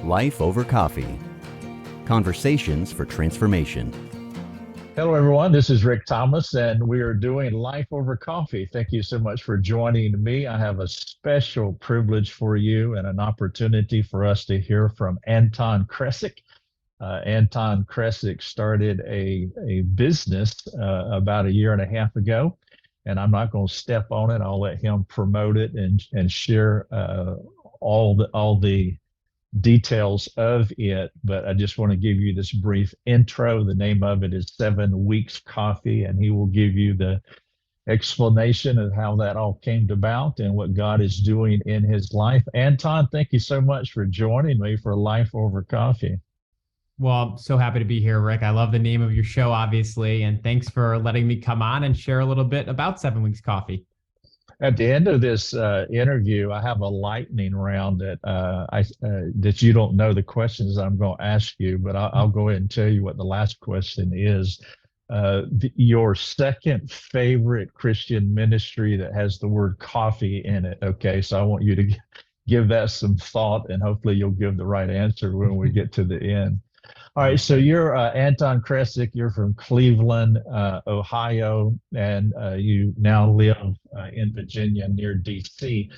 Life Over Coffee. Conversations for Transformation. Hello, everyone. This is Rick Thomas, and we are doing Life Over Coffee. Thank you so much for joining me. I have a special privilege for you and an opportunity for us to hear from Anton Krecic. Anton Krecic started a business about a year and a half ago, and I'm not going to step on it. I'll let him promote it and share all the details of it, but I just want to give you this brief intro. The name of it is 7 Weeks Coffee, and he will give you the explanation of how that all came about and what God is doing in his life. Anton, thank you so much for joining me for Life Over Coffee. Well, I'm so happy to be here, Rick. I love the name of your show, obviously, and thanks for letting me come on and share a little bit about 7 Weeks Coffee. At the end of this interview, I have a lightning round that you don't know the questions I'm going to ask you, but I'll go ahead and tell you what the last question is. Your second favorite Christian ministry that has the word coffee in it. Okay, so I want you to give that some thought, and hopefully you'll give the right answer when we get to the end. All right, so you're Anton Krecic. You're from Cleveland, Ohio, and you now live in Virginia near D.C.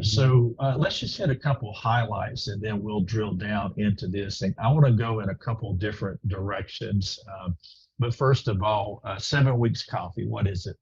So let's just hit a couple highlights, and then we'll drill down into this. And I want to go in a couple different directions. But first of all, 7 Weeks Coffee, what is it?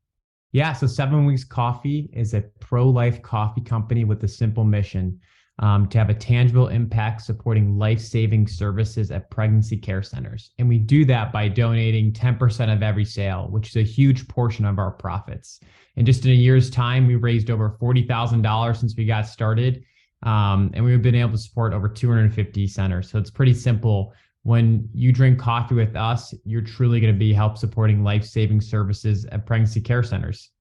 Yeah, so 7 Weeks Coffee is a pro-life coffee company with a simple mission. To have a tangible impact supporting life-saving services at pregnancy care centers. And we do that by donating 10% of every sale, which is a huge portion of our profits. And just in a year's time, we raised over $40,000 since we got started. And we've been able to support over 250 centers. So it's pretty simple. When you drink coffee with us, you're truly going to be help supporting life-saving services at pregnancy care centers.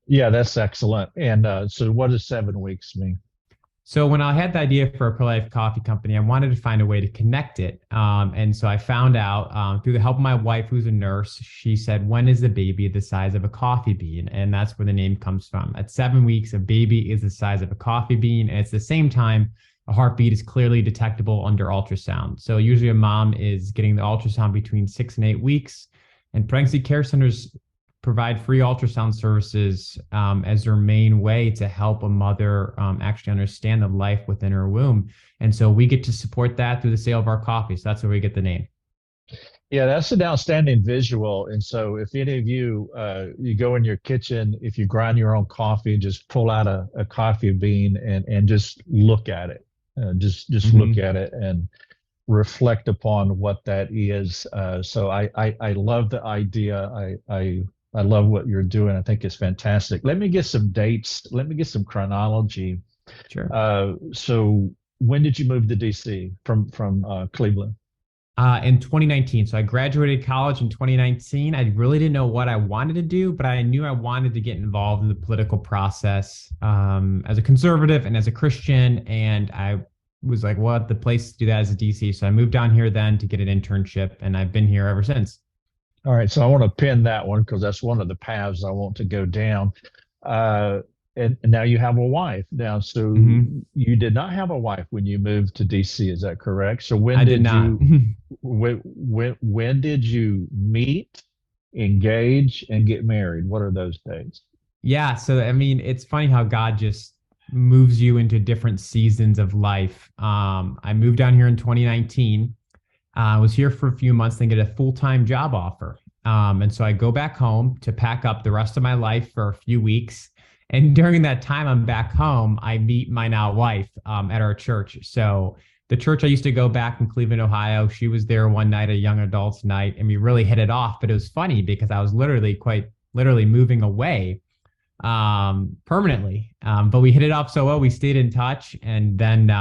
Yeah, that's excellent. And so what does 7 weeks mean? So when I had the idea for a pro-life coffee company, I wanted to find a way to connect it. And so I found out through the help of my wife, who's a nurse, she said, when is the baby the size of a coffee bean? And that's where the name comes from. At 7 weeks, a baby is the size of a coffee bean. And at the same time, a heartbeat is clearly detectable under ultrasound. So usually a mom is getting the ultrasound between 6 and 8 weeks. And pregnancy care centers provide free ultrasound services as their main way to help a mother actually understand the life within her womb. And so we get to support that through the sale of our coffee. So that's where we get the name. Yeah, that's an outstanding visual. And so if any of you, you go in your kitchen, if you grind your own coffee, just pull out a coffee bean and just look at it. Just look at it and reflect upon what that is. So I love the idea. I love what you're doing. I think it's fantastic. Let me get some dates. Let me get some chronology. Sure. So when did you move to DC from Cleveland? In 2019. So I graduated college in 2019. I really didn't know what I wanted to do, but I knew I wanted to get involved in the political process as a conservative and as a Christian. And I was like, what the place to do that is a DC. So I moved down here then to get an internship, and I've been here ever since. All right, so I want to pin that one because that's one of the paths I want to go down. And now you have a wife now. So you did not have a wife when you moved to DC, is that correct? So when did you when did you meet, engage, and get married? What are those dates? Yeah, so I mean, it's funny how God just moves you into different seasons of life. I moved down here in 2019. I was here for a few months, then get a full-time job offer. And so I go back home to pack up the rest of my life for a few weeks. And during that time I'm back home, I meet my now wife at our church. So the church I used to go back in Cleveland, Ohio, she was there one night, a young adults night, and we really hit it off. But it was funny because I was quite literally moving away permanently. But we hit it off so well, we stayed in touch. And then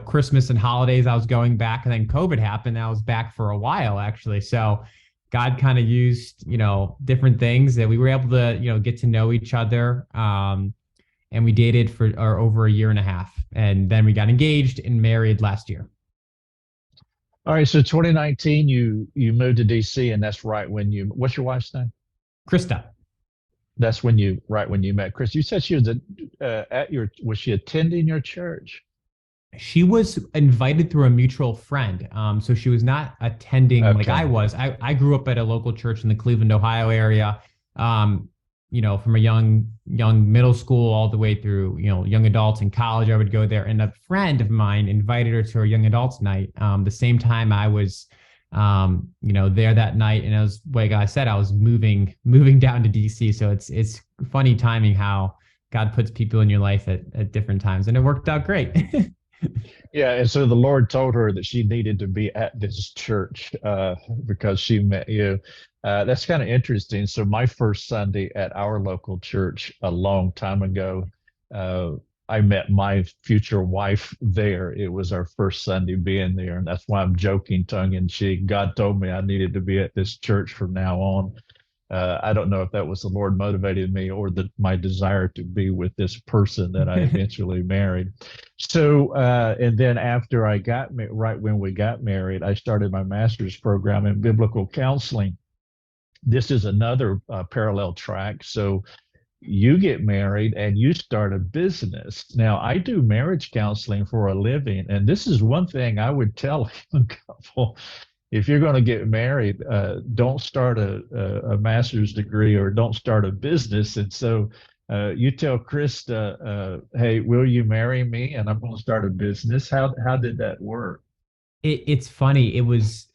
Christmas and holidays, I was going back, and then COVID happened. I was back for a while, actually. So God kind of used, different things that we were able to, get to know each other. And we dated for over a year and a half. And then we got engaged and married last year. All right. So 2019, you moved to DC, and that's right when what's your wife's name? Krista. That's right when you met Chris. You said she was was she attending your church? She was invited through a mutual friend. So she was not attending like I Okay. was. I grew up at a local church in the Cleveland, Ohio area. Um, from a young middle school all the way through, young adults in college, I would go there. And a friend of mine invited her to her young adults night. The same time I was, there that night. And I was, like I said, I was moving down to DC. So it's funny timing how God puts people in your life at different times, and it worked out great. Yeah, and so the Lord told her that she needed to be at this church because she met you. That's kind of interesting. So my first Sunday at our local church a long time ago, uh, I met my future wife there. It was our first Sunday being there, and that's why I'm joking, tongue in cheek. God told me I needed to be at this church from now on. I don't know if that was the Lord motivated me or my desire to be with this person that I eventually married. So, and then after right when we got married, I started my master's program in biblical counseling. This is another parallel track. So, you get married and you start a business. Now, I do marriage counseling for a living, and this is one thing I would tell a couple. If you're going to get married, don't start a master's degree or don't start a business. And so you tell Krista, hey, will you marry me? And I'm going to start a business. How did that work? It's funny. It was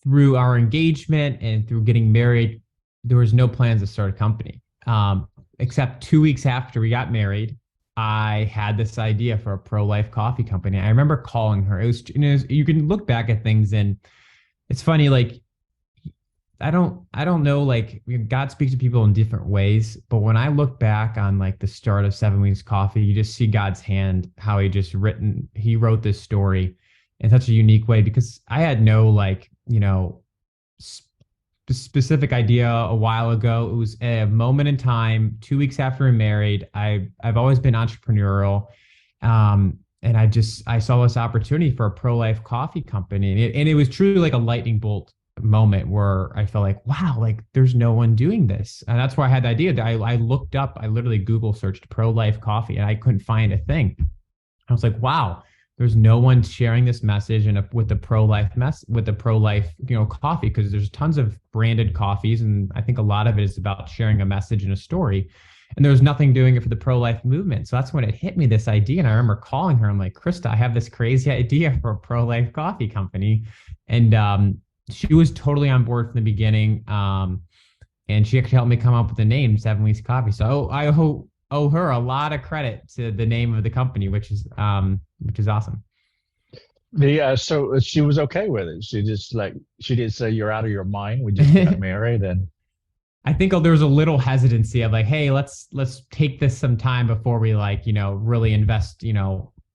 through our engagement and through getting married, there was no plans to start a company. Except 2 weeks after we got married, I had this idea for a pro-life coffee company. I remember calling her. You can look back at things and it's funny, like I don't know, like God speaks to people in different ways, but when I look back on like the start of 7 Weeks Coffee, you just see God's hand, how he wrote this story in such a unique way, because I had no like, specific idea a while ago. It was a moment in time, 2 weeks after we married. I've always been entrepreneurial. And I saw this opportunity for a pro-life coffee company. And it was truly like a lightning bolt moment where I felt like, wow, like there's no one doing this. And that's where I had the idea that I looked up, I literally Google searched pro-life coffee and I couldn't find a thing. I was like, wow, there's no one sharing this message with the pro-life, coffee, because there's tons of branded coffees. And I think a lot of it is about sharing a message and a story. And there was nothing doing it for the pro-life movement. So that's when it hit me, this idea. And I remember calling her. I'm like, Krista, I have this crazy idea for a pro-life coffee company. And she was totally on board from the beginning. And she actually helped me come up with the name 7 Weeks Coffee. So I owe her a lot of credit to the name of the company, which is awesome. Yeah, so she was okay with it. She didn't say you're out of your mind. We just got married, and I think there was a little hesitancy of like, hey, let's take this some time before we really invest,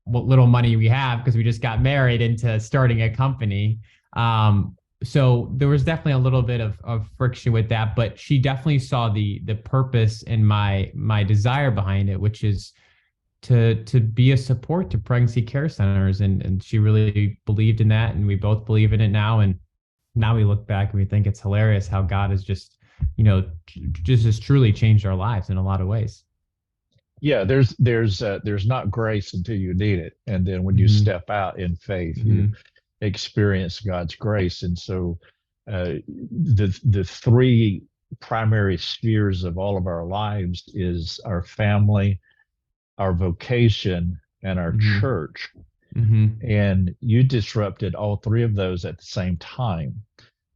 what little money we have, because we just got married, into starting a company. So there was definitely a little bit of friction with that, but she definitely saw the purpose and my desire behind it, which is to be a support to pregnancy care centers. And she really believed in that. And we both believe in it now. And now we look back and we think it's hilarious how God has just has truly changed our lives in a lot of ways. yeah, there's not grace until you need it, and then when you Mm-hmm. step out in faith, you Mm-hmm. experience God's grace. And so the three primary spheres of all of our lives is our family, our vocation, and our Mm-hmm. church. Mm-hmm. And you disrupted all three of those at the same time.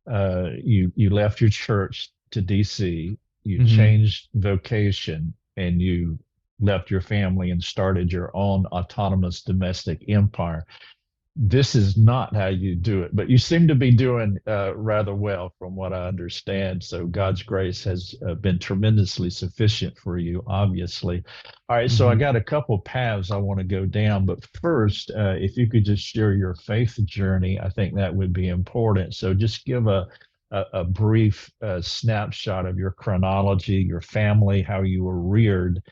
You left your church to DC, you Mm-hmm. changed vocation, and you left your family and started your own autonomous domestic empire. This is not how you do it, but you seem to be doing rather well from what I understand. So God's grace has been tremendously sufficient for you, obviously. All right, so I Mm-hmm. got a couple paths I want to go down, but first, if you could just share your faith journey, I think that would be important. So just give a brief snapshot of your chronology, your family, how you were reared,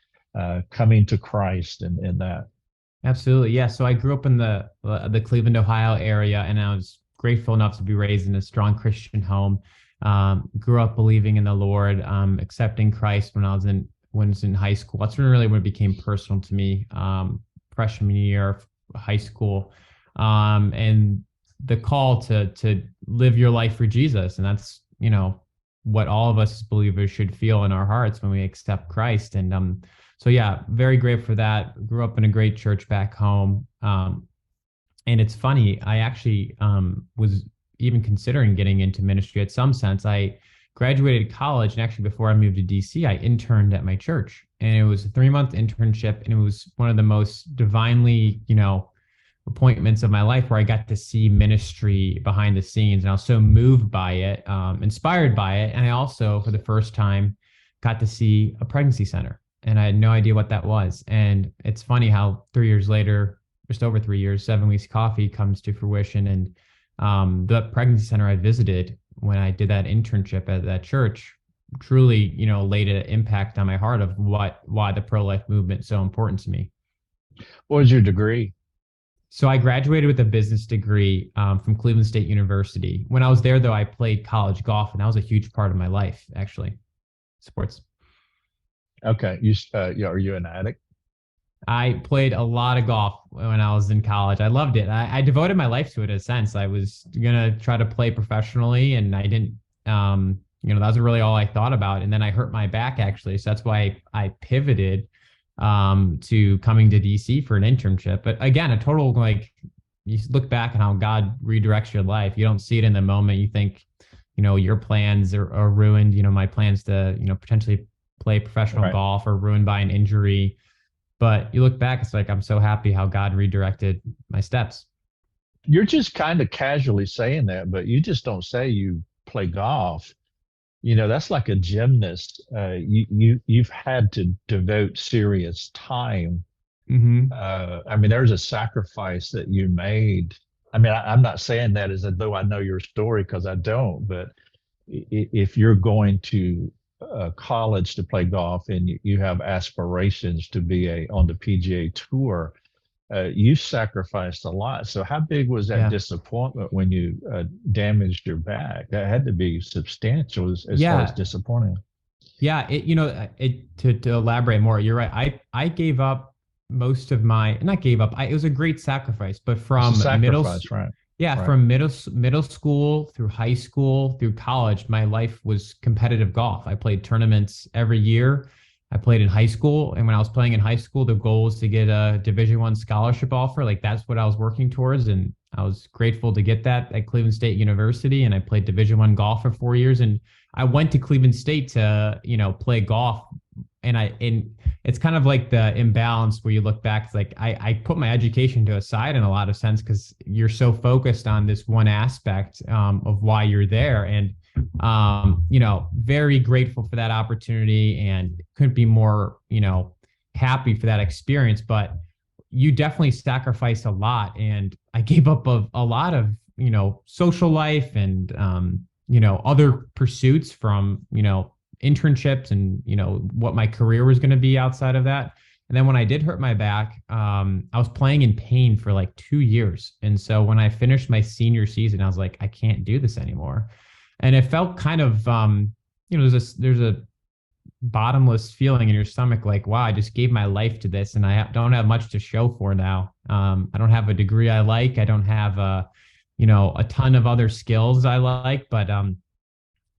coming to Christ, and that. Absolutely. Yeah. So I grew up in the Cleveland, Ohio area, and I was grateful enough to be raised in a strong Christian home. Grew up believing in the Lord, accepting Christ when I was in high school. That's when it became personal to me. freshman year of high school, and the call to live your life for Jesus, and that's what all of us as believers should feel in our hearts when we accept Christ. And so yeah, very grateful for that. Grew up in a great church back home. And it's funny, I actually was even considering getting into ministry at some sense. I graduated college, and actually before I moved to DC, I interned at my church. And it was a 3-month internship, and it was one of the most divinely, appointments of my life where I got to see ministry behind the scenes. And I was so moved by it, inspired by it. And I also, for the first time, got to see a pregnancy center. And I had no idea what that was. And it's funny how 3 years later, just over 3 years, 7 Weeks Coffee comes to fruition. And the pregnancy center I visited when I did that internship at that church truly, laid an impact on my heart of why the pro-life movement is so important to me. What was your degree? So I graduated with a business degree from Cleveland State University. When I was there, though, I played college golf, and that was a huge part of my life, actually. Sports. Okay. Are you an addict? I played a lot of golf when I was in college. I loved it. I devoted my life to it in a sense. I was going to try to play professionally, and I didn't, that was really all I thought about. And then I hurt my back, actually. So that's why I pivoted to coming to DC for an internship. But again, a total, you look back on how God redirects your life. You don't see it in the moment. You think, your plans are ruined. My plans to, potentially play professional golf are ruined by an injury. But you look back, it's like, I'm so happy how God redirected my steps. You're just kind of casually saying that, but you just don't say you play golf. That's like a gymnast. You've had to devote serious time. Mm-hmm. There's a sacrifice that you made. I'm not saying that as though I know your story, because I don't, but if you're going to college to play golf and you have aspirations to be on the PGA Tour, you sacrificed a lot. So how big was that disappointment when you damaged your back? That had to be substantial as far as disappointing. Yeah, to elaborate more, you're right. I gave up most of not gave up. It was a great sacrifice, but from right. Yeah, right. from middle school through high school through college, my life was competitive golf. I played tournaments every year. I played in high school, and when I was playing in high school, the goal was to get a Division I scholarship offer. Like, that's what I was working towards, and I was grateful to get that at Cleveland State University. And I played Division I golf for 4 years, and I went to Cleveland State to play golf. And it's kind of like the imbalance where you look back. It's like I put my education to a side in a lot of sense, because you're so focused on this one aspect of why you're there. And very grateful for that opportunity, and couldn't be more happy for that experience. But you definitely sacrificed a lot, and I gave up a lot of social life and other pursuits from internships and what my career was going to be outside of that. And then when I did hurt my back, I was playing in pain for like 2 years. And so when I finished my senior season, I was like, I can't do this anymore. And it felt kind of there's a bottomless feeling in your stomach, like, wow, I just gave my life to this, and I don't have much to show for now. I don't have a degree I like. I don't have a ton of other skills I like, but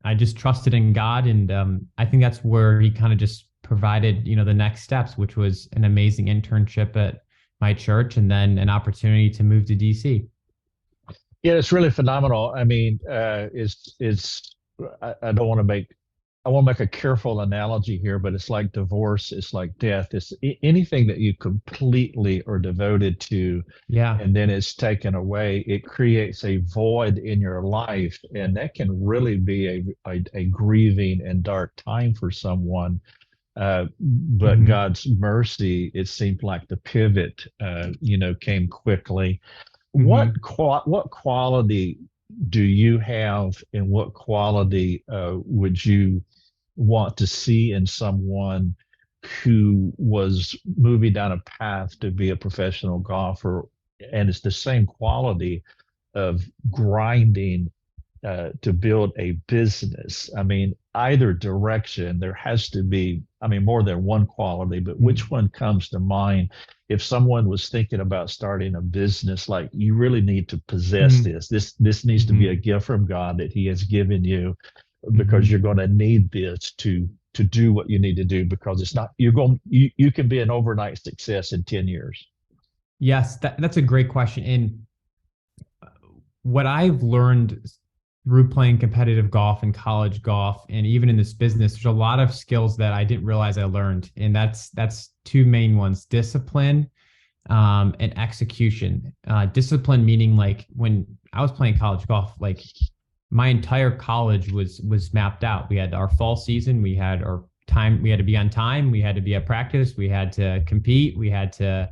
I just trusted in God. And I think that's where he kind of just provided, the next steps, which was an amazing internship at my church, and then an opportunity to move to DC. Yeah, it's really phenomenal. I don't want to make, I want to make a careful analogy here, but it's like divorce, it's like death. It's anything that you completely are devoted to, and then it's taken away. It creates a void in your life, and that can really be a grieving and dark time for someone. But God's mercy, it seemed like the pivot, came quickly. What quality do you have, and what quality would you want to see in someone who was moving down a path to be a professional golfer? And it's the same quality of grinding to build a business? I mean, either direction, there has to be, I mean, more than one quality, but which one comes to mind if someone was thinking about starting a business? Like, you really need to possess this. This needs to be a gift from God that He has given you, because you're going to need this to do what you need to do, because it's not, you can be an overnight success in 10 years. Yes, that's a great question. And what I've learned through playing competitive golf and college golf, and even in this business, there's a lot of skills that I didn't realize I learned. And that's two main ones: discipline, and execution. Discipline meaning, like, when I was playing college golf, like, my entire college was mapped out. We had our fall season, we had our time, we had to be on time, we had to be at practice, we had to compete, we had to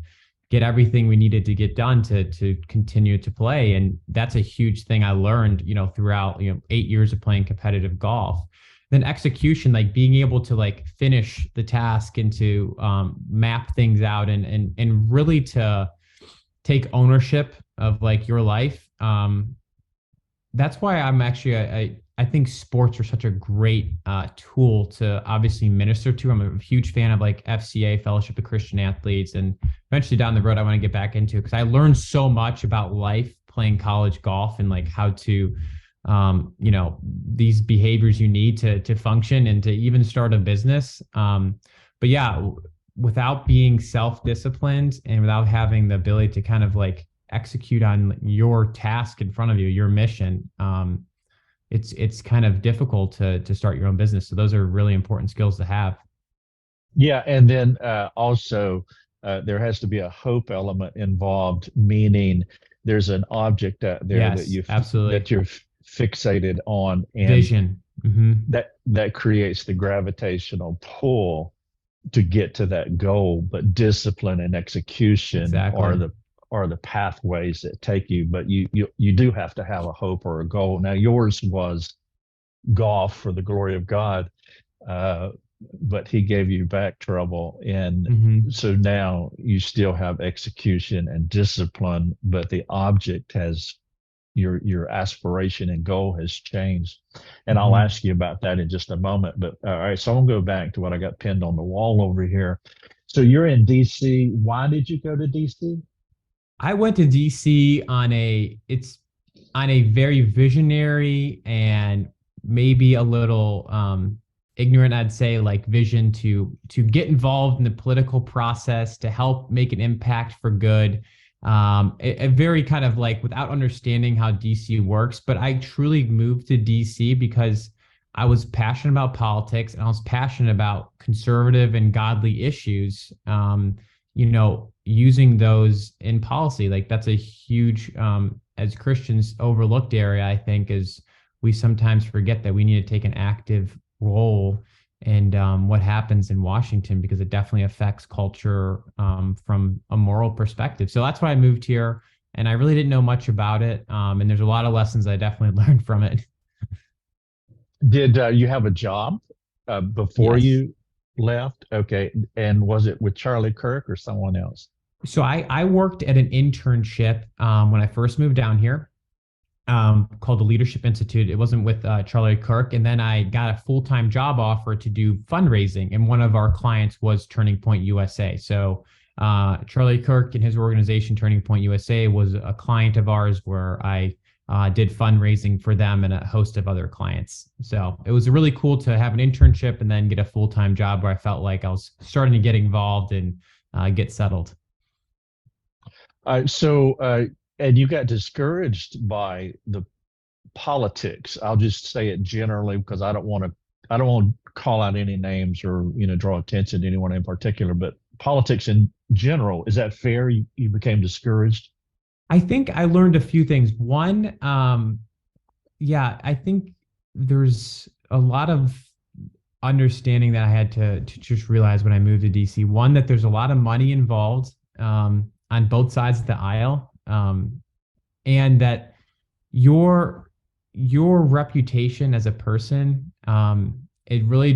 get everything we needed to get done to continue to play. And that's a huge thing I learned, throughout, 8 years of playing competitive golf. Then execution, like being able to like finish the task and to map things out and really to take ownership of like your life. That's why I'm actually, I think sports are such a great tool to obviously minister to. I'm a huge fan of like FCA, Fellowship of Christian Athletes, and eventually down the road I want to get back into it, because I learned so much about life playing college golf and like how to, these behaviors you need to function and to even start a business. But yeah, without being self-disciplined and without having the ability to kind of like execute on your task in front of you, your mission, it's kind of difficult to start your own business. So those are really important skills to have. Yeah, and then also there has to be a hope element involved, meaning there's an object out there absolutely, that you're fixated on, and vision. that creates the gravitational pull to get to that goal. But discipline and execution are the pathways that take you. But you do have to have a hope or a goal. Now, yours was golf for the glory of God, but He gave you back trouble, and so now you still have execution and discipline, but the object has, your aspiration and goal has changed. And I'll ask you about that in just a moment. But all right, so I'm gonna go back to what I got pinned on the wall over here. So you're in DC. Why did you go to DC? I went to DC on a very visionary and maybe a little ignorant, I'd say, like vision to get involved in the political process, to help make an impact for good. A very kind of like without understanding how DC works, but I truly moved to DC because I was passionate about politics and I was passionate about conservative and godly issues. Using those in policy, like that's a huge, as Christians, overlooked area, I think, is we sometimes forget that we need to take an active role in what happens in Washington, because it definitely affects culture from a moral perspective. So that's why I moved here, and I really didn't know much about it. And there's a lot of lessons I definitely learned from it. Did you have a job before Yes. you left? Okay. And was it with Charlie Kirk or someone else? So I worked at an internship when I first moved down here, called the Leadership Institute. It wasn't with Charlie Kirk. And then I got a full-time job offer to do fundraising. And one of our clients was Turning Point USA. So Charlie Kirk and his organization, Turning Point USA, was a client of ours where I did fundraising for them and a host of other clients. So it was really cool to have an internship and then get a full-time job where I felt like I was starting to get involved and get settled. And you got discouraged by the politics. I'll just say it generally, because I don't want to call out any names or draw attention to anyone in particular, but politics in general. Is that fair? You became discouraged? I think I learned a few things. One, I think there's a lot of understanding that I had to just realize when I moved to DC. One, that there's a lot of money involved on both sides of the aisle, and that your reputation as a person, it really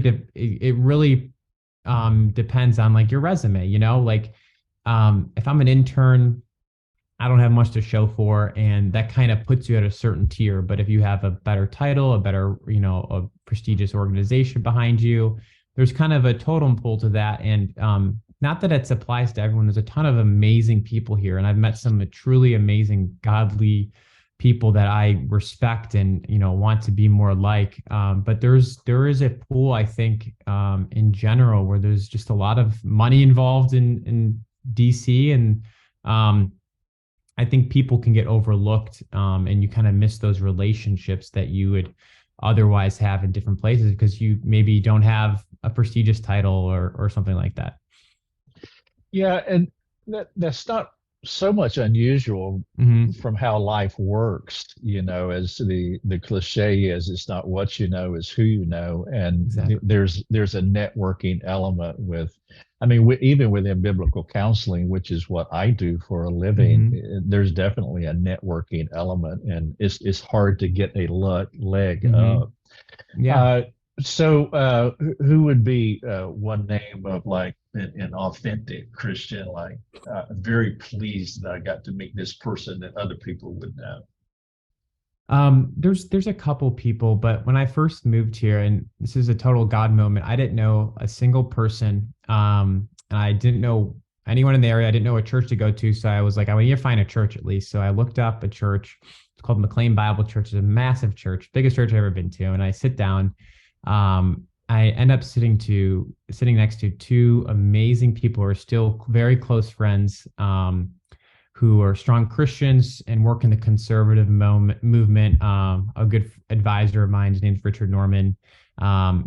depends on like your resume. If I'm an intern I don't have much to show for, and that kind of puts you at a certain tier. But if you have a better title, a better, a prestigious organization behind you, there's kind of a totem pole to that. And not that it applies to everyone. There's a ton of amazing people here, and I've met some truly amazing, godly people that I respect and want to be more like. But there is a pool, I think, in general, where there's just a lot of money involved in DC, and I think people can get overlooked, and you kind of miss those relationships that you would otherwise have in different places because you maybe don't have a prestigious title or something like that. Yeah, and that's not so much unusual from how life works, as the cliche is, it's not what you know, it's who you know. And Exactly. there's a networking element with, I mean, even within biblical counseling, which is what I do for a living, there's definitely a networking element, and it's hard to get a leg up. Yeah. Who would be one name of like an authentic Christian, like very pleased that I got to meet this person that other people would know? There's a couple people, but when I first moved here, and this is a total God moment, I didn't know a single person. And I didn't know anyone in the area. I didn't know what church to go to. So I was like, I need to find a church at least. So I looked up a church. It's called McLean Bible Church. It's a massive church, biggest church I've ever been to. And I sit down. I end up sitting next to two amazing people who are still very close friends, who are strong Christians and work in the conservative movement. A good advisor of mine, his name's Richard Norman.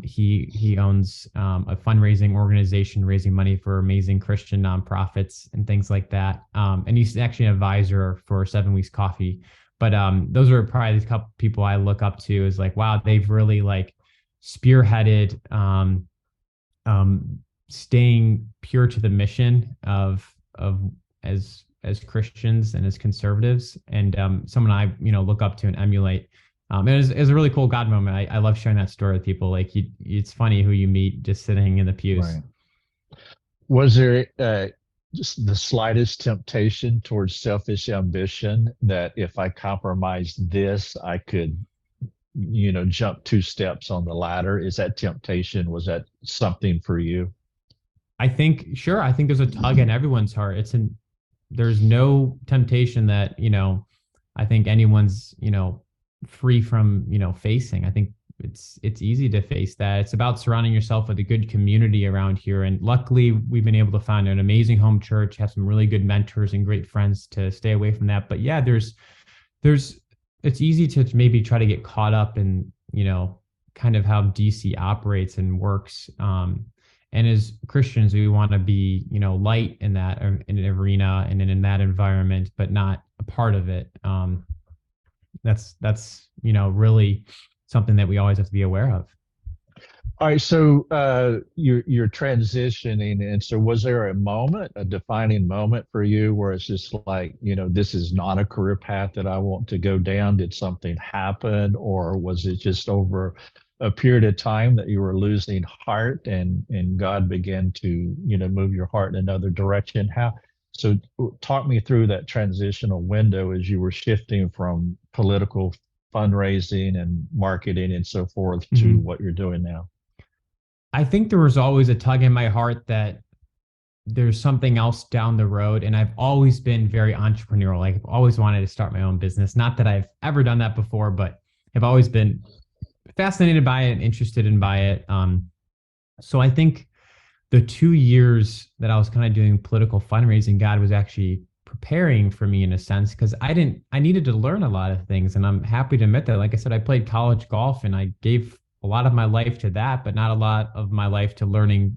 He owns a fundraising organization raising money for amazing Christian nonprofits and things like that. And he's actually an advisor for 7 Weeks Coffee. But those are probably the couple people I look up to, is like, wow, they've really like spearheaded staying pure to the mission of as Christians and as conservatives, and someone I look up to and emulate. It was a really cool God moment. I love sharing that story with people. Like it's funny who you meet just sitting in the pews. Right. Was there just the slightest temptation towards selfish ambition that if I compromised this, I could, jump 2 steps on the ladder? Is that temptation? Was that something for you? I think there's a tug in everyone's heart. There's no temptation that, I think anyone's, free from, facing. I think it's easy to face that. It's about surrounding yourself with a good community around here. And luckily we've been able to find an amazing home church, have some really good mentors and great friends to stay away from that. But yeah, it's easy to maybe try to get caught up in, kind of how DC operates and works. And as Christians, we want to be, light in that in an arena and in that environment, but not a part of it. That's really something that we always have to be aware of. All right, so you're transitioning, and so was there a defining moment for you where it's just like, this is not a career path that I want to go down? Did something happen, or was it just over a period of time that you were losing heart, and God began to, move your heart in another direction? So talk me through that transitional window as you were shifting from political fundraising and marketing and so forth to what you're doing now. I think there was always a tug in my heart that there's something else down the road. And I've always been very entrepreneurial. Like I've always wanted to start my own business. Not that I've ever done that before, but I've always been fascinated by it and interested in by it. So I think the 2 years that I was kind of doing political fundraising, God was actually preparing for me in a sense, because I needed to learn a lot of things. And I'm happy to admit that. Like I said, I played college golf and I gave a lot of my life to that, but not a lot of my life to learning,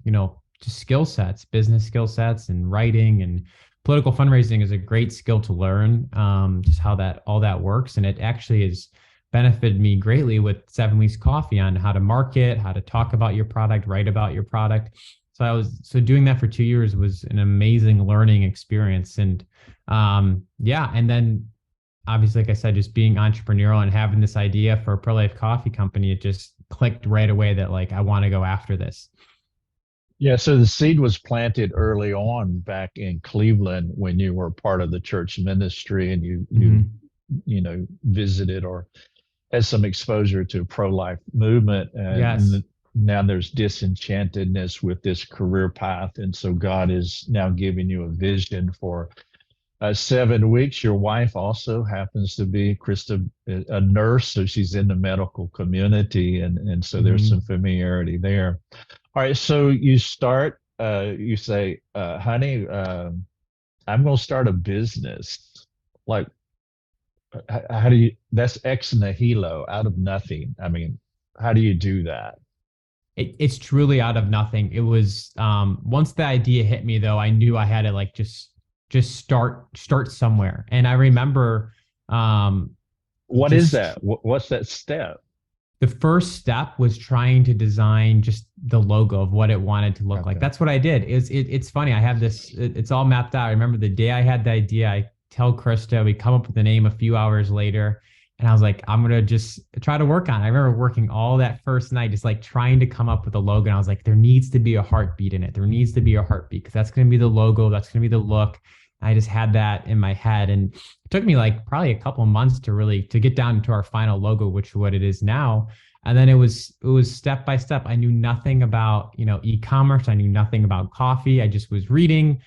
just skill sets, business skill sets and writing. And political fundraising is a great skill to learn, just how all that works. And it actually has benefited me greatly with 7 Weeks Coffee on how to market, how to talk about your product, write about your product. So doing that for 2 years was an amazing learning experience. And and then obviously, like I said, just being entrepreneurial and having this idea for a pro-life coffee company, it just clicked right away that like, I want to go after this. Yeah, so the seed was planted early on back in Cleveland when you were part of the church ministry and Hmm. visited or had some exposure to pro-life movement, Yes. and now there's disenchantedness with this career path, and so God is now giving you a vision for 7 weeks. Your wife also happens to be Krista, a nurse, so she's in the medical community, and so there's some Hmm. familiarity there. All right, so you start. You say, "Honey, I'm going to start a business." Like, how do you? That's ex nihilo, out of nothing. I mean, how do you do that? It's truly out of nothing. It was once the idea hit me though, I knew I had to like just start somewhere. And I remember um What is just that? What's that step? the first step was trying to design just the logo of what it wanted to look like. Okay. That's what I did. It's funny. I have this. It's all mapped out. I remember the day I had the idea. I tell Krista. We come up with the name a few hours later, and I was like, I'm gonna just try to work on it. I remember working all that first night, just like trying to come up with a logo. And I was like, there needs to be a heartbeat in it. There needs to be a heartbeat because that's gonna be the logo. That's gonna be the look. I just had that in my head, and it took me like probably a couple of months to really to get down to our final logo, which is what it is now. And then it was step by step. I knew nothing about e-commerce. I knew nothing about coffee. I just was reading,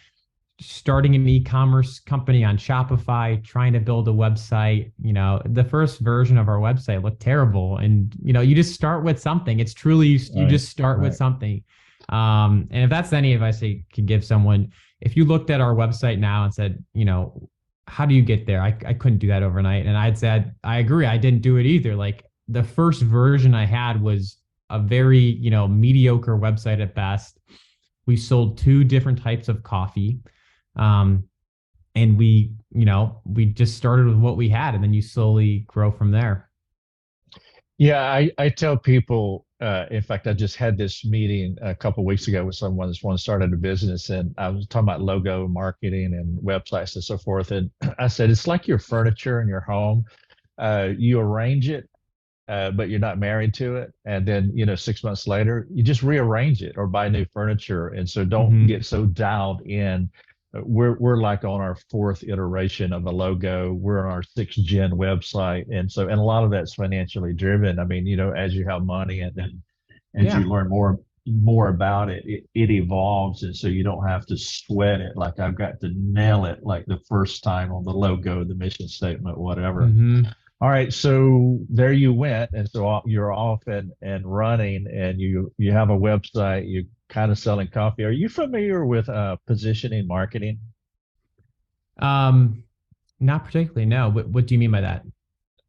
starting an e-commerce company on Shopify, trying to build a website. The first version of our website looked terrible, and you just start with something. It's truly you Right, just start with right. something. And if that's any advice I could give someone, if you looked at our website now and said, how do you get there? I couldn't do that overnight. And I'd said, I agree. I didn't do it either. Like the first version I had was a very, mediocre website at best. We sold two different types of coffee. Um, and we just started with what we had, and then you slowly grow from there. Yeah, I tell people, in fact, I just had this meeting a couple of weeks ago with someone that's want to start a business, and I was talking about logo marketing and websites and so forth. And I said, it's like your furniture in your home. You arrange it, but you're not married to it. And then, 6 months later, you just rearrange it or buy new furniture. And so don't Mm-hmm. get so dialed in. We're like on our fourth iteration of a logo. We're on our sixth gen website. And a lot of that's financially driven. I mean, as you have money and then as you Yeah. learn more about it, it evolves. And so you don't have to sweat it. Like I've got to nail it like the first time on the logo, the mission statement, whatever. Mm-hmm. All right, so there you went, and so you're off and running, and you have a website. You're kind of selling coffee. Are you familiar with positioning marketing? Um, Not particularly. No. What do you mean by that?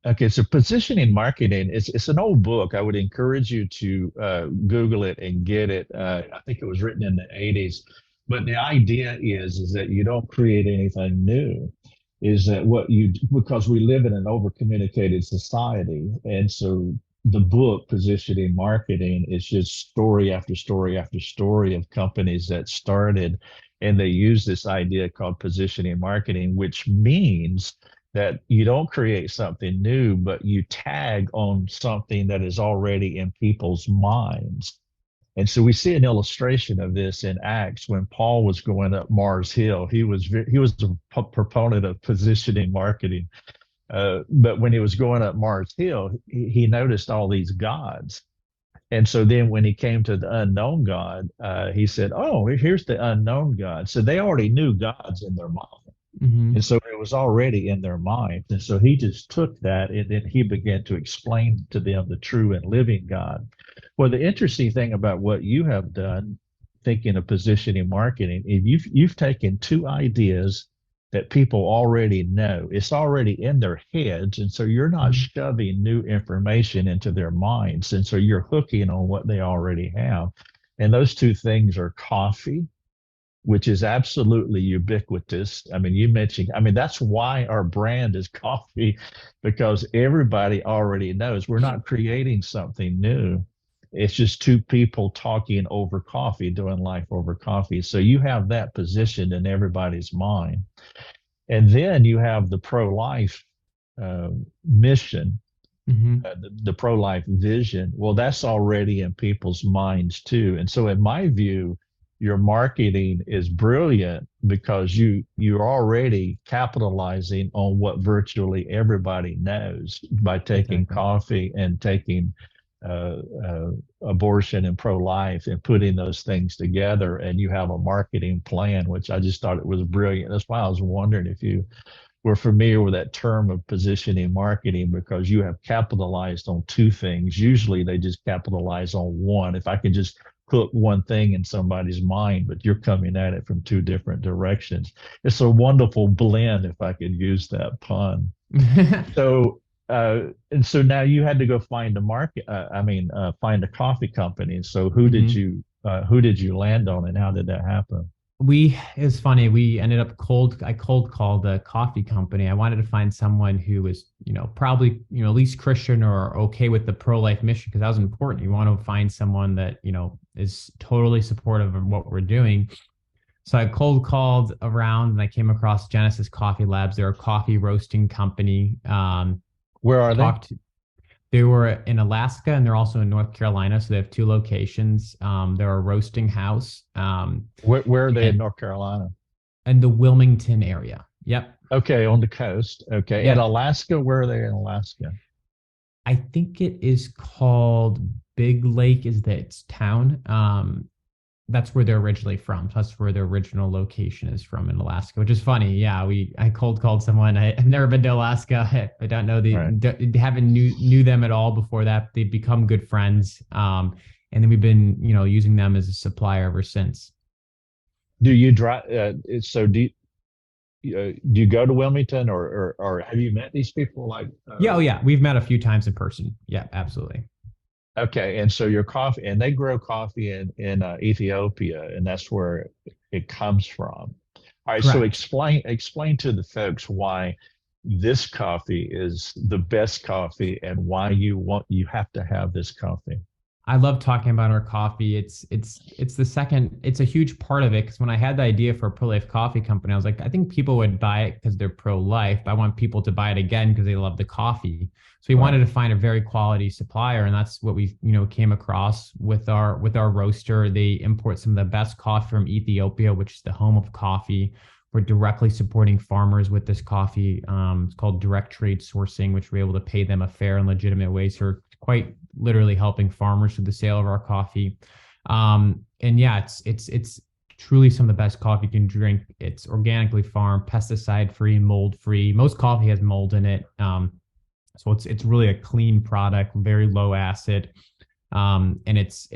Okay, so positioning marketing it's an old book. I would encourage you to Google it and get it. I think it was written in the 80s, but the idea is that you don't create anything new. Is that what you because we live in an over communicated society, and so the book positioning marketing is just story after story after story of companies that started, and they use this idea called positioning marketing, which means that you don't create something new, but you tag on something that is already in people's minds. And so we see an illustration of this in Acts when Paul was going up Mars Hill. He was a proponent of positioning marketing, but when he was going up Mars Hill, he noticed all these gods. And so then when he came to the unknown God, he said, "Oh, here's the unknown God." So they already knew gods in their mind. And Mm-hmm. so it was already in their mind. And so he just took that and then he began to explain to them the true and living God. Well, the interesting thing about what you have done, thinking of positioning marketing, is you've taken two ideas that people already know. It's already in their heads. And so you're not Mm-hmm. shoving new information into their minds. And so you're hooking on what they already have. And those two things are coffee, which is absolutely ubiquitous. I mean, you mentioned, I mean, that's why our brand is coffee, because everybody already knows we're not creating something new. It's just two people talking over coffee, doing life over coffee. So you have that positioned in everybody's mind. And then you have the pro life mission, Mm-hmm. the pro life vision. Well, that's already in people's minds too. And so, in my view, your marketing is brilliant because you're already capitalizing on what virtually everybody knows by taking Exactly. coffee and taking uh, uh, abortion and pro-life and putting those things together, and you have a marketing plan, which I just thought it was brilliant. That's why I was wondering if you were familiar with that term of positioning marketing, because you have capitalized on two things. Usually they just capitalize on one. If I could just put one thing in somebody's mind, but you're coming at it from two different directions. It's a wonderful blend, if I could use that pun. So, and so now you had to go find a market. Find a coffee company. So Mhm. who did you land on, and how did that happen? It was funny. We ended up I cold called a coffee company. I wanted to find someone who was, probably, at least Christian or okay with the pro-life mission, because that was important. You want to find someone that, is totally supportive of what we're doing. So I cold called around and I came across Genesis Coffee Labs. They're a coffee roasting company. Where are they? Talked They were in Alaska and they're also in North Carolina. So they have two locations. They're a roasting house. Where are they in And North Carolina? in the Wilmington area. Yep. Okay, on the coast. Okay. And Yep. Alaska, where are they in Alaska? I think it is called Big Lake is the its town. That's where they're originally from. So that's where their original location is from in Alaska, which is funny. Yeah, I cold called someone. I've never been to Alaska. I don't know Right. haven't knew them at all before that. They've become good friends. And then we've been, using them as a supplier ever since. Do you drive? So do you go to Wilmington, or have you met these people? Like, Yeah, oh yeah, we've met a few times in person. Yeah, absolutely. okay, and so your coffee, and they grow coffee in Ethiopia, and that's where it comes from. All right, so Correct. explain to the folks why this coffee is the best coffee and why you have to have this coffee. I love talking about our coffee. It's a huge part of it because when I had the idea for a pro-life coffee company, I was like, I think people would buy it because they're pro-life, but I want people to buy it again because they love the coffee. So we wanted Right. to find a very quality supplier, and that's what we, came across with our roaster. They import some of the best coffee from Ethiopia, which is the home of coffee. We're directly supporting farmers with this coffee. It's called direct trade sourcing, which we're able to pay them a fair and legitimate way. So we're quite literally helping farmers through the sale of our coffee. And yeah, it's truly some of the best coffee you can drink. It's organically farmed, pesticide free, mold free. Most coffee has mold in it. So it's really a clean product, very low acid. And it's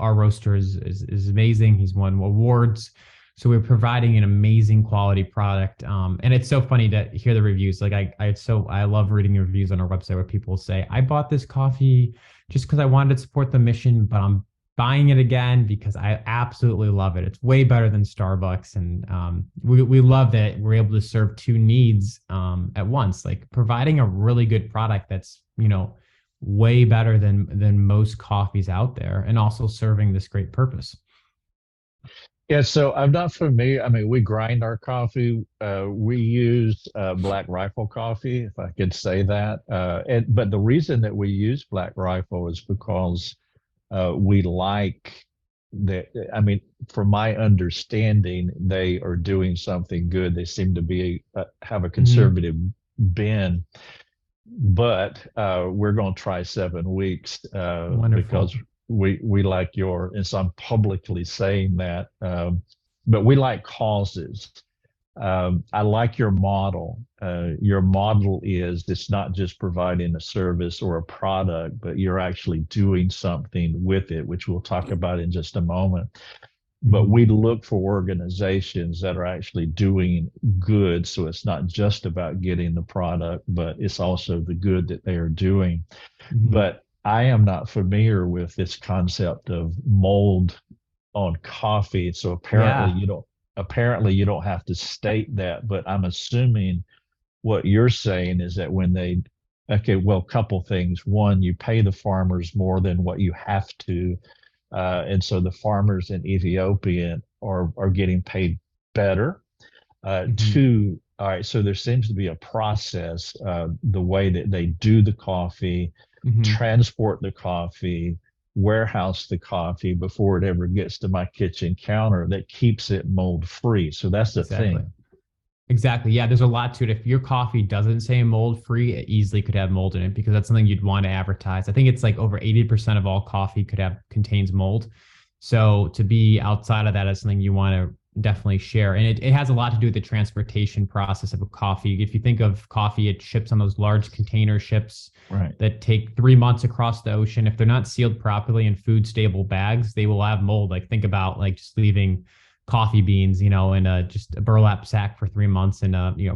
our roaster is amazing. He's won awards. So we're providing an amazing quality product. And it's so funny to hear the reviews. Like I love reading the reviews on our website where people say, I bought this coffee just because I wanted to support the mission, but I'm buying it again because I absolutely love it. It's way better than Starbucks. And we love that we're able to serve two needs at once, like providing a really good product that's, way better than most coffees out there, and also serving this great purpose. Yeah, so I'm not familiar. I mean, we grind our coffee. We use Black Rifle coffee, if I could say that. But the reason that we use Black Rifle is because we like that. I mean, from my understanding, they are doing something good. They seem to be have a Mhm. conservative bend, but we're going to try 7 weeks Wonderful. because we like your, and so I'm publicly saying that, but we like causes. I like your model. Your model is it's not just providing a service or a product, but you're actually doing something with it, which we'll talk about in just a moment. But Mhm. we look for organizations that are actually doing good. So it's not just about getting the product, but it's also the good that they are doing. Mhm. But I am not familiar with this concept of mold on coffee. So Yeah. apparently you don't have to state that, but I'm assuming what you're saying is that okay, well, couple things. One, you pay the farmers more than what you have to, and so the farmers in Ethiopia are getting paid better. Mhm. Two, all right, so there seems to be a process, the way that they do the coffee, Mhm. transport the coffee, warehouse the coffee before it ever gets to my kitchen counter that keeps it mold free. So that's the Exactly. thing. Exactly. Yeah, there's a lot to it. If your coffee doesn't say mold free, it easily could have mold in it because that's something you'd want to advertise. I think it's like over 80% of all coffee contains mold. So to be outside of that is something you want to definitely share. And it has a lot to do with the transportation process of a coffee. If you think of coffee, it ships on those large container ships Right. that take 3 months across the ocean. If they're not sealed properly in food stable bags, they will have mold. Like think about like just leaving coffee beans, in just a burlap sack for 3 months in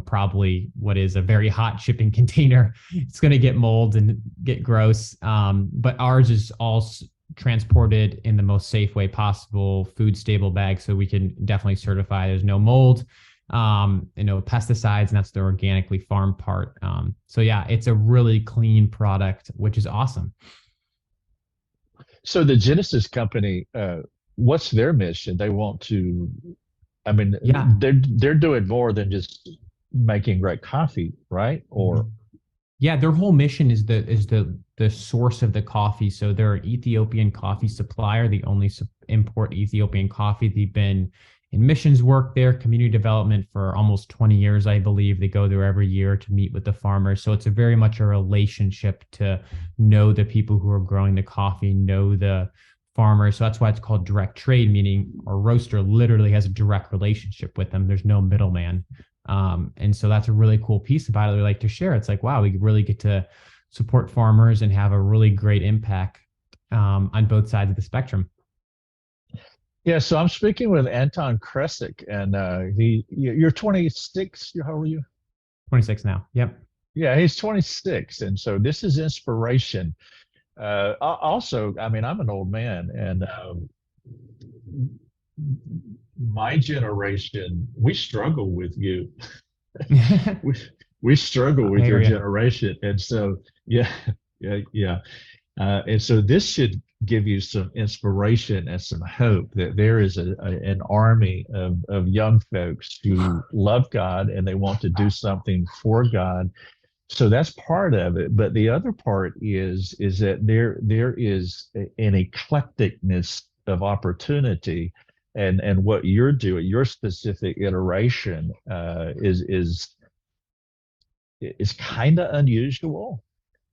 probably what is a very hot shipping container. It's going to get mold and get gross. But ours is all transported in the most safe way possible, food stable bags. So we can definitely certify there's no mold, pesticides, and that's the organically farmed part. So yeah, it's a really clean product, which is awesome. So the Genesis company, what's their mission? They want to, I mean, Yeah. they're doing more than just making great coffee, right? Or Yeah, their whole mission is the source of the coffee. So they're an Ethiopian coffee supplier, the only import Ethiopian coffee. They've been in missions work there, community development for almost 20 years, I believe. They go there every year to meet with the farmers. So it's a very much a relationship to know the people who are growing the coffee, know the farmers. So that's why it's called direct trade, meaning our roaster literally has a direct relationship with them. There's no middleman. And so that's a really cool piece about it. We like to share. It's like, wow, we really get to support farmers and have a really great impact on both sides of the spectrum. yeah. So I'm speaking with Anton Krecic, and you're 26. How old are you? 26 now. Yep. Yeah, he's 26, and so this is inspiration. Also, I mean, I'm an old man, and my generation, we struggle with you. we we struggle I with hear your you. generation, and so yeah, yeah. And so this should give you some inspiration and some hope that there is an army of young folks who love God and they want to do something for God. So that's part of it. But the other part is that there is an eclecticness of opportunity, and what you're doing, your specific iteration, is kind of unusual.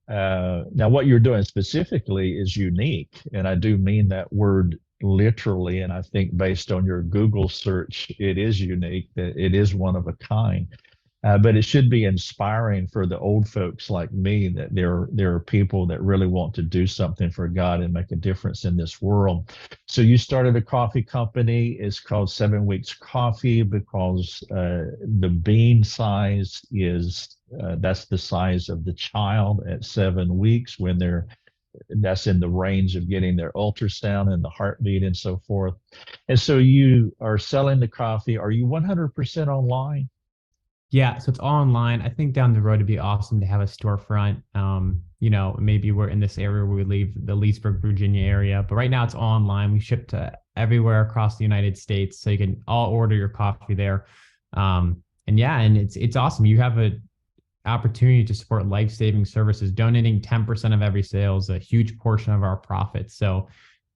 Now, what you're doing specifically is unique, and I do mean that word literally. And I think based on your Google search, it is unique, that it is one of a kind. But it should be inspiring for the old folks like me that there are people that really want to do something for God and make a difference in this world. So you started a coffee company. It's called 7 Weeks Coffee because the bean size is that's the size of the child at 7 weeks when that's in the range of getting their ultrasound and the heartbeat and so forth. And so you are selling the coffee. Are you 100% online? Yeah, so it's all online. I think down the road it'd be awesome to have a storefront. Maybe we're in this area where we leave the Leesburg, Virginia area, but right now it's all online. We ship to everywhere across the United States, so you can all order your coffee there. And it's awesome. You have a opportunity to support life-saving services. Donating 10% of every sale is a huge portion of our profits. So,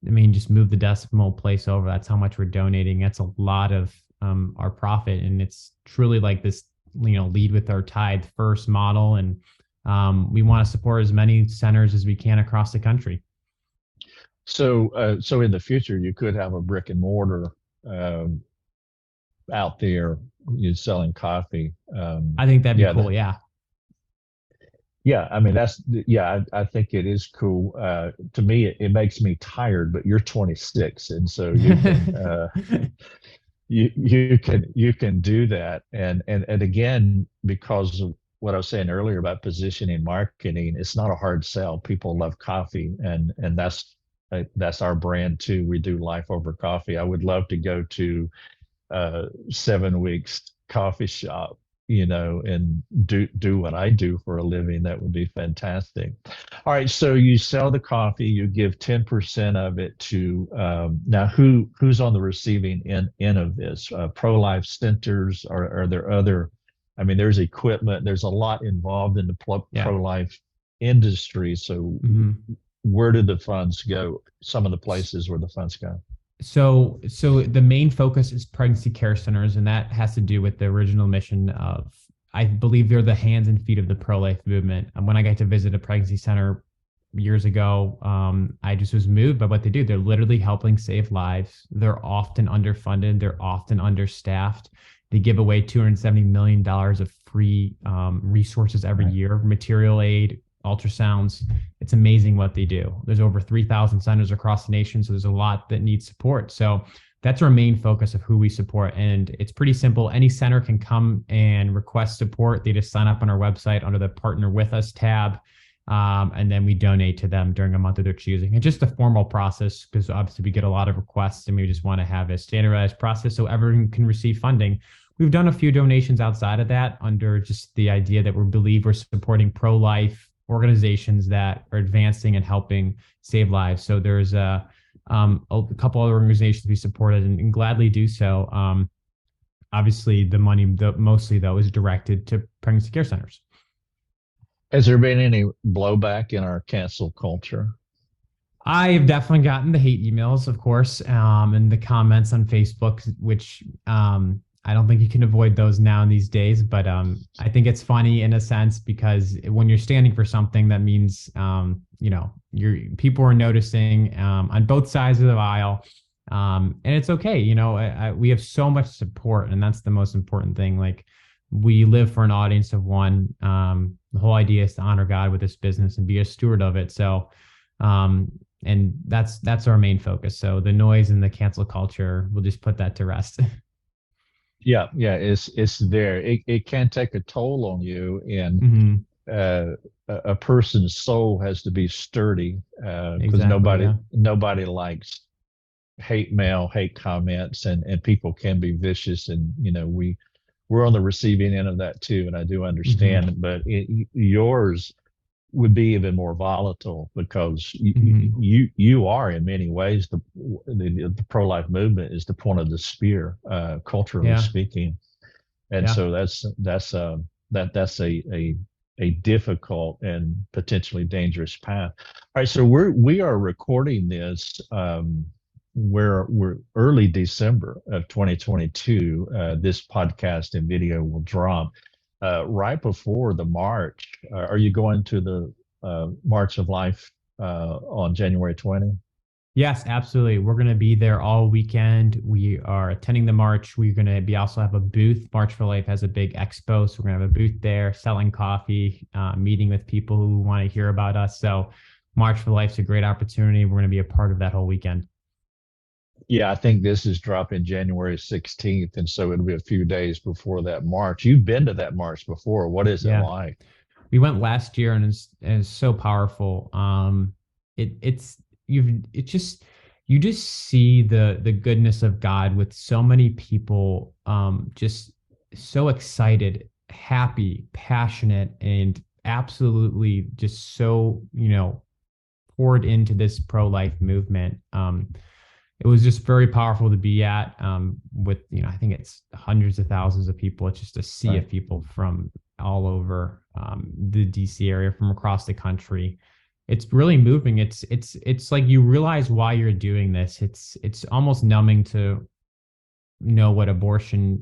I mean, just move the decimal place over. That's how much we're donating. That's a lot of our profit, and it's truly like this lead with our tithe first model. And we want to support as many centers as we can across the country. So in the future, you could have a brick and mortar out there, selling coffee. I think that'd be cool. Yeah. Yeah. I mean, I think it is cool. To me, it makes me tired, but you're 26. And so you can, you can do that. And again, because of what I was saying earlier about positioning marketing, it's not a hard sell. People love coffee, and that's our brand too. We do life over coffee. I would love to go to 7 Weeks coffee shop, and do what I do for a living. That would be fantastic. All right, so you sell the coffee, you give 10% of it to now who's on the receiving end of this? Pro-life centers, or are there other? I mean, there's equipment. There's a lot involved in the pro-life industry. So where did the funds go? Some of the places where the funds go. So the main focus is pregnancy care centers, and that has to do with the original mission of, I believe they're the hands and feet of the pro-life movement. And when I got to visit a pregnancy center years ago, I just was moved by what they do. They're literally helping save lives. They're often underfunded. They're often understaffed. They give away $270 million of free resources every year, material aid, ultrasounds. It's amazing what they do. There's over 3,000 centers across the nation, so there's a lot that needs support. So that's our main focus of who we support. And it's pretty simple. Any center can come and request support. They just sign up on our website under the Partner With Us tab. And then we donate to them during a month of their choosing. It's just a formal process because obviously we get a lot of requests and we just want to have a standardized process so everyone can receive funding. We've done a few donations outside of that under just the idea that we believe we're supporting pro-life organizations that are advancing and helping save lives. So there's a couple other organizations we supported and gladly do so. Obviously, the money mostly, though, is directed to pregnancy care centers. Has there been any blowback in our cancel culture? I've definitely gotten the hate emails, of course, and the comments on Facebook, which I don't think you can avoid those now these days. But I think it's funny in a sense because when you're standing for something, that means people are noticing on both sides of the aisle, and it's okay. We have so much support, and that's the most important thing. Like, we live for an audience of one. The whole idea is to honor God with this business and be a steward of it. So, and that's our main focus. So the noise and the cancel culture, we'll just put that to rest. Yeah, it's there. It can take a toll on you, and a person's soul has to be sturdy because nobody likes hate mail, hate comments, and people can be vicious, and we're on the receiving end of that too, and I do understand. But yours would be even more volatile because you are in many ways the pro-life movement is the point of the spear, culturally speaking, and so that's a difficult and potentially dangerous path. All right, so we are recording this. We're early December of 2022. This podcast and video will drop right before the march. Are you going to the March of Life on January 20? Yes, absolutely. We're going to be there all weekend. We are attending the march. We're going to be also have a booth. March for Life has a big expo, so we're going to have a booth there, selling coffee, meeting with people who want to hear about us. So March for Life is a great opportunity. We're going to be a part of that whole weekend. Yeah, I think this is dropping January 16th, and so it'll be a few days before that march. You've been to that march before. What is it like? We went last year, and it's so powerful. You just see the goodness of God with so many people, just so excited, happy, passionate, and absolutely just so poured into this pro-life movement. It was just very powerful to be at with, I think it's hundreds of thousands of people. It's just a sea of people from all over the DC area, from across the country. It's really moving. It's like you realize why you're doing this. It's almost numbing to know what abortion,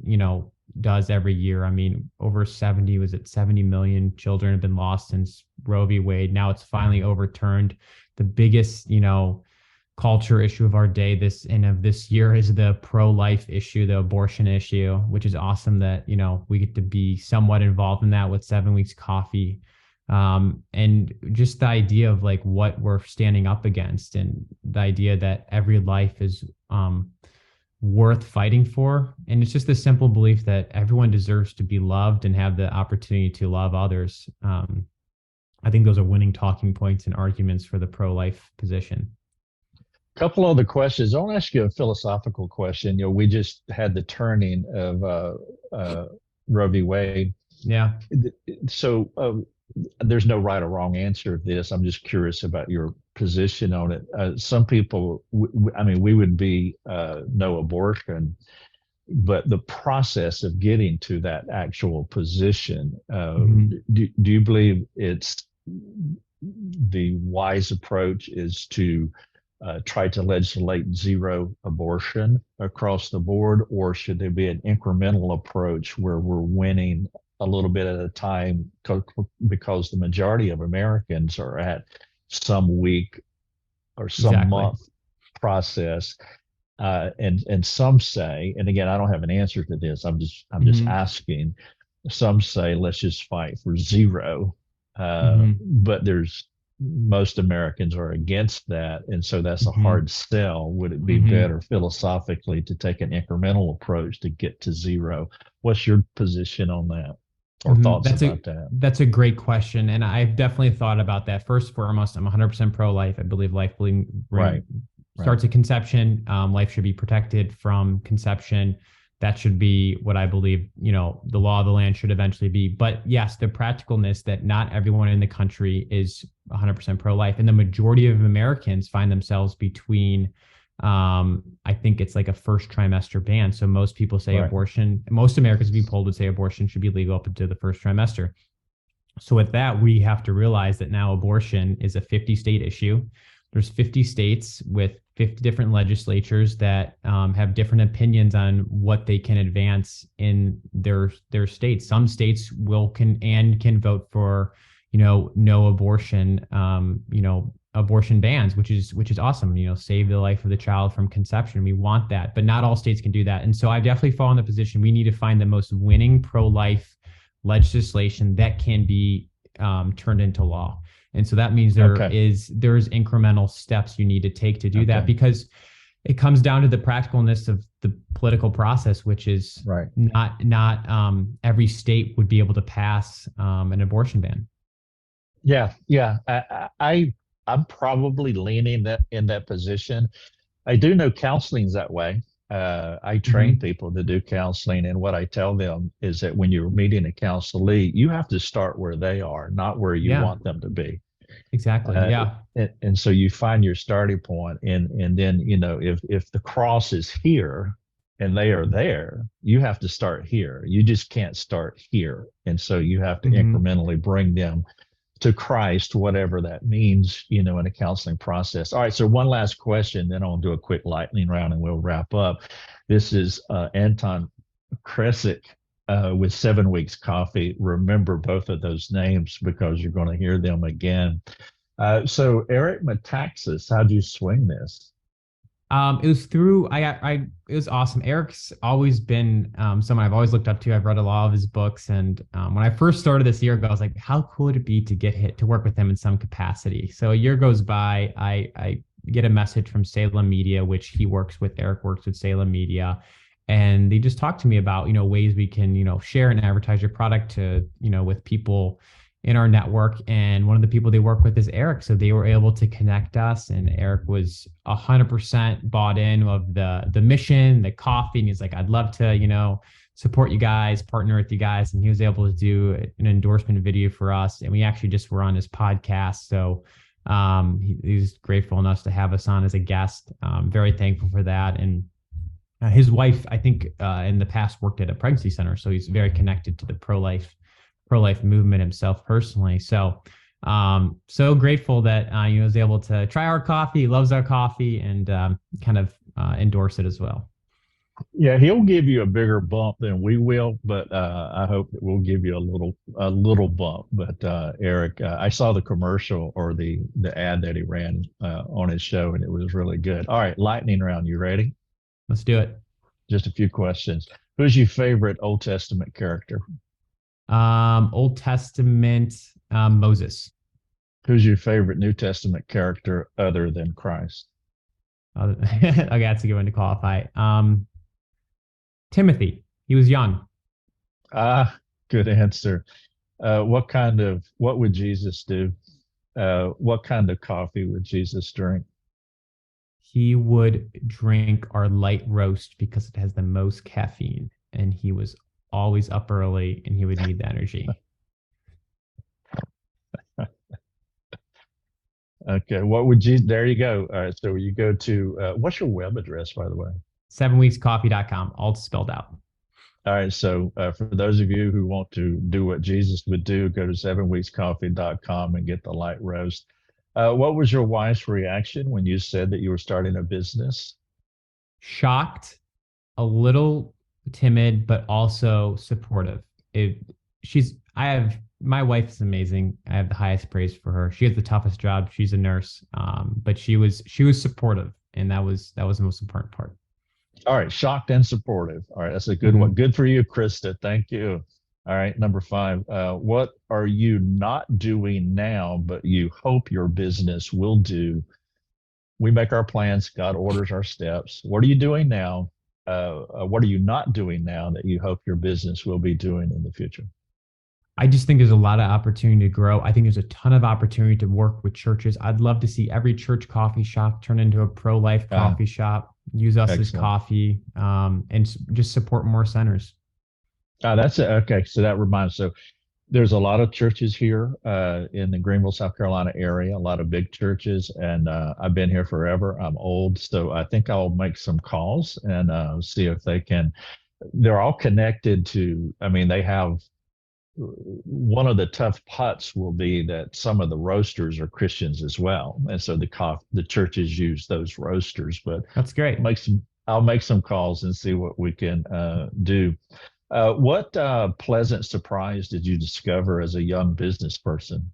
does every year. I mean, over 70 million children have been lost since Roe v. Wade. Now it's finally overturned. The biggest, culture issue of our day of this year is the pro-life issue, the abortion issue, which is awesome that we get to be somewhat involved in that with 7 Weeks Coffee, and just the idea of like what we're standing up against, and the idea that every life is worth fighting for. And it's just the simple belief that everyone deserves to be loved and have the opportunity to love others. I think those are winning talking points and arguments for the pro-life position. Couple other questions. I want to ask you a philosophical question. We just had the turning of Roe v. Wade. Yeah. So there's no right or wrong answer to this. I'm just curious about your position on it. Some people, we would be no abortion, but the process of getting to that actual position, do you believe it's the wise approach is to try to legislate zero abortion across the board, or should there be an incremental approach where we're winning a little bit at a time because the majority of Americans are at some week or some Exactly. month process? And some say, and again, I don't have an answer to this. I'm just Hmm. asking. Some say let's just fight for zero, Hmm. but there's most Americans are against that, and so that's a Hmm. hard sell. Would it be Hmm. better philosophically to take an incremental approach to get to zero? What's your position on that, or thoughts That's a about that? that's a great question, and I've definitely thought about that. First and foremost, I'm 100% pro-life. I believe life Right, right, starts at conception. Life should be protected from conception. That should be what I believe. The law of the land should eventually be. But yes, the practicalness that not everyone in the country is 100% pro-life, and the majority of Americans find themselves between I think it's like a first trimester ban. So most people say right. most Americans, to be polled, would say abortion should be legal up until the first trimester. So with that, we have to realize that now abortion is a 50 state issue. There's 50 states with 50 different legislatures that have different opinions on what they can advance in their states. Some states can vote for, no abortion, abortion bans, which is awesome. Save the life of the child from conception. We want that, but not all states can do that. And so I definitely fall in the position we need to find the most winning pro-life legislation that can be turned into law. And so that means Okay, there's incremental steps you need to take to do that, okay, because it comes down to the practicalness of the political process, which is right. not every state would be able to pass an abortion ban. Yeah, yeah. I'm probably leaning that in that position. I do know counseling's that way. I train Hmm. people to do counseling, and what I tell them is that when you're meeting a counselee, you have to start where they are, not where you Yeah, want them to be. exactly. Uh, Yeah. and so you find your starting point, and then if the cross is here and they are there, you have to start here. You just can't start here, and so you have to Hmm. incrementally bring them to Christ, whatever that means, in a counseling process. All right, so one last question, then I'll do a quick lightning round and we'll wrap up. This is Anton Krecic with 7 Weeks Coffee. Remember both of those names because you're going to hear them again. So Eric Metaxas, how'd you swing this? It was through it was awesome. Eric's always been someone I've always looked up to. I've read a lot of his books, and when I first started this year ago, I was like, how cool would it be to get hit to work with him in some capacity? So a year goes by, I get a message from Salem Media, which he works with. Eric works with Salem Media, and they just talked to me about ways we can share and advertise your product to with people in our network. And one of the people they work with is Eric. So they were able to connect us, and Eric was 100% bought in of the mission, the coffee. And he's like, I'd love to, support you guys, partner with you guys. And he was able to do an endorsement video for us. And we actually just were on his podcast. So he's grateful enough to have us on as a guest. Very thankful for that. And his wife, I think, in the past worked at a pregnancy center. So he's very connected to the pro-life movement himself personally. So so grateful that was able to try our coffee. He loves our coffee, and kind of endorse it as well. Yeah, he'll give you a bigger bump than we will, but I hope that we'll give you a little bump. But Eric, I saw the commercial or the ad that he ran on his show, and it was really good. All right, lightning round. You ready? Let's do it. Just a few questions. Who's your favorite Old Testament character? Old Testament, Moses. Who's your favorite New Testament character other than Christ? Okay, that's a good one to qualify. Timothy. He was young. Ah, good answer. What would Jesus do? What kind of coffee would Jesus drink? He would drink our light roast because it has the most caffeine, and he was always up early, and he would need the energy. Okay, what would you? There you go. All right, so you go to what's your web address, by the way? 7weekscoffee.com, all spelled out. All right. So for those of you who want to do what Jesus would do, go to 7weekscoffee.com and get the light roast. What was your wife's reaction when you said that you were starting a business? Shocked, a little timid, but also supportive. My wife is amazing. I have the highest praise for her. She has the toughest job. She's a nurse. But she was supportive, and that was the most important part. All right. Shocked and supportive. All right. That's a good one. Good for you, Krista. Thank you. All right. Number 5. What are you not doing now, but you hope your business will do? We make our plans. God orders our steps. What are you doing now? What are you not doing now that you hope your business will be doing in the future? I just think there's a lot of opportunity to grow. I think there's a ton of opportunity to work with churches. I'd love to see every church coffee shop turn into a pro-life coffee shop, use us as coffee, and just support more centers. That's it. Okay. So that reminds, so there's a lot of churches here in the Greenville, South Carolina area, a lot of big churches, and I've been here forever. I'm old, so I think I'll make some calls and see if they can. They're all connected to, I mean, they have one of the tough putts will be that some of the roasters are Christians as well, and so the churches use those roasters. But that's great. I'll make some calls and see what we can do. What pleasant surprise did you discover as a young business person?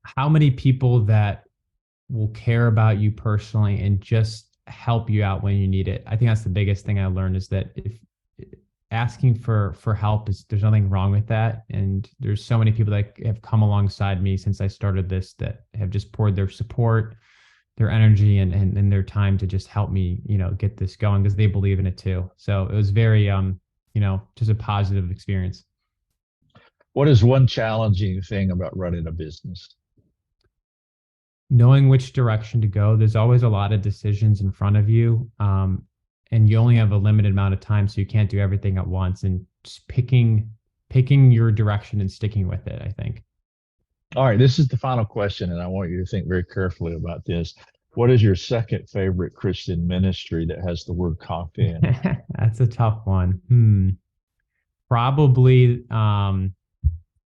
How many people that will care about you personally and just help you out when you need it. I think that's the biggest thing I learned, is that if asking for help there's nothing wrong with that. And there's so many people that have come alongside me since I started this that have just poured their support, their energy and their time to just help me, get this going, because they believe in it too. So it was very, just a positive experience. What is one challenging thing about running a business? Knowing which direction to go. There's always a lot of decisions in front of you. And you only have a limited amount of time, so you can't do everything at once, and just picking your direction and sticking with it, I think. All right, this is the final question, and I want you to think very carefully about this. What is your second favorite Christian ministry that has the word coffee in it? That's a tough one. Probably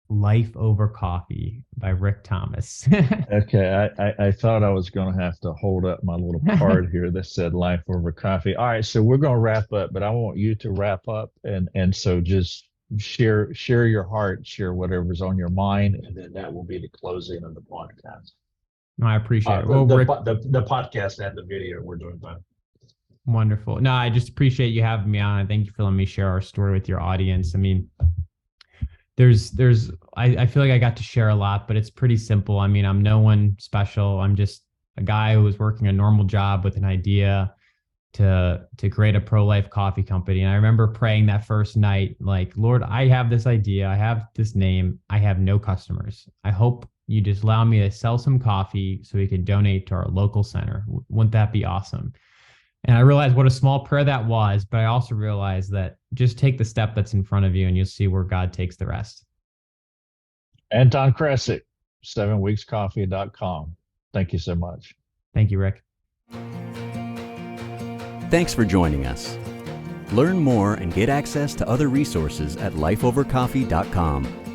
Life Over Coffee by Rick Thomas. Okay, I thought I was going to have to hold up my little card here that said Life Over Coffee. All right, so we're going to wrap up, but I want you to wrap up, and so just share your heart, share whatever's on your mind, and then that will be the closing of the podcast. No, I appreciate it. Well, the podcast and the video we're doing that. Wonderful. No, I just appreciate you having me on. Thank you for letting me share our story with your audience. I mean, I feel like I got to share a lot, but it's pretty simple. I mean, I'm no one special. I'm just a guy who was working a normal job with an idea to create a pro-life coffee company. And I remember praying that first night, like, Lord, I have this idea. I have this name. I have no customers. I hope you just allow me to sell some coffee so we can donate to our local center. Wouldn't that be awesome? And I realized what a small prayer that was, but I also realized that just take the step that's in front of you and you'll see where God takes the rest. Anton Krecic, 7weekscoffee.com. Thank you so much. Thank you, Rick. Thanks for joining us. Learn more and get access to other resources at lifeovercoffee.com.